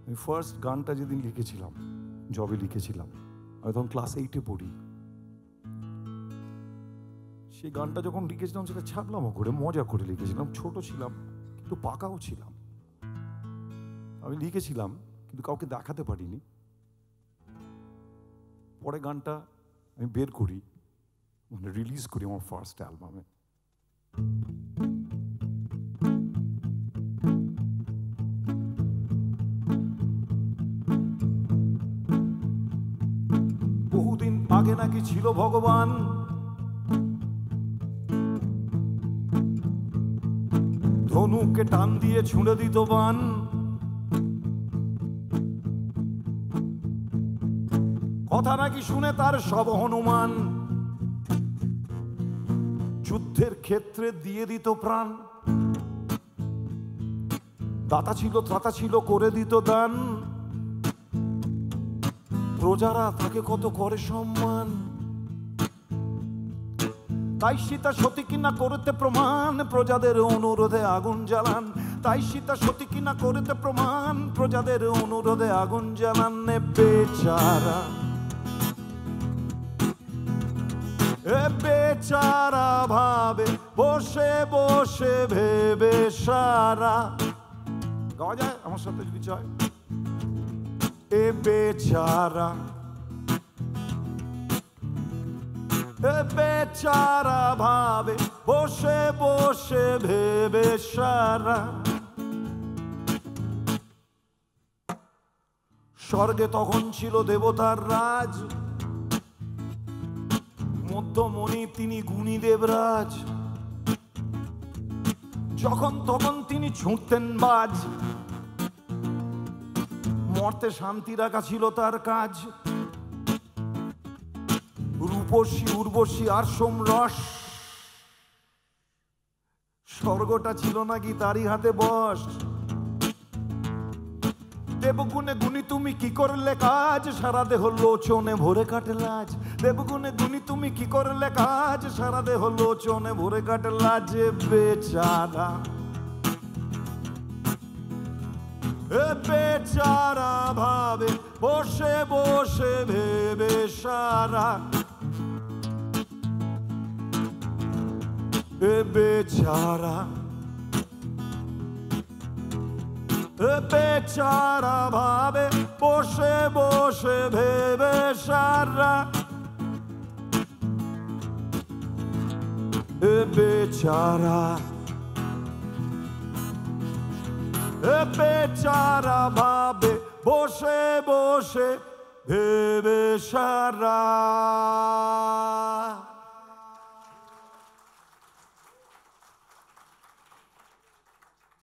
আমি ফার্স্ট গানটা যেদিন লিখেছিলাম, জবে লিখেছিলাম, আমি তখন ক্লাস 8-এ পড়ি। সেই গানটা যখন লিখেছিলাম সেটা ছাপলামও করে, মজা করে লিখেছিলাম। ছোট ছিলাম কিন্তু পাকাও ছিলাম। আমি লিখেছিলাম কিন্তু কাউকে দেখাতে পারিনি। পরে গানটা আমি বের করি, মানে রিলিজ করি আমার ফার্স্ট অ্যালবামে। বহুদিন আগে নাকি ছিল ভগবান, ধনুকে টান দিয়ে ছুঁড়ে দিত বান। কথা নাকি শুনে তার সব হনুমান, যুদ্ধের ক্ষেত্রে দিয়ে দিত প্রাণ। দাতা ছিল ত্রাতা ছিল করে দিত দান, প্রজারা তাকে কত করে সম্মান। তাই সীতা সতী কিনা করতে প্রমাণ, প্রজাদের অনুরোধে আগুন জ্বালান। তাই সীতা সতী কিনা করতে প্রমাণ, প্রজাদের অনুরোধে আগুন জ্বালান। বেচারা বেচারা ভাবে বসে বসে ভেবে সারা। গাওয়া যায় আমার সাথে যদি চায়? এ বেচারা বেচারা ভাবে বসে বসে ভেবে সারা। স্বর্গে তখন ছিল দেবতার রাজ, মধ্যমণি তিনি গুণী দেবরাজ। যখন তখন তিনি ছুটতেন বাজ, মর্তে শান্তি রাখা ছিল তার কাজ। রূপসী উর্বশী আর সোমরস, স্বর্গটা ছিল নাকি তারই হাতে বশ। দেবগুণে গুণী তুমি কি করলে কাজ, সারা দেহ লোচনে ভরে কাটে লাজ। দেবগুণে গুণী তুমি কি করলে কাজ, সারা দেহ লোচনে ভরে কাটে লাজ। বেচারা বেচারা ভাবে বসে বসে ভেবে সারা। বেচারা বেচারা ভাবে বসে বসে ভেবে সারা। বেচারা বেচারা ভাবে বসে বসে ভেবে সারা।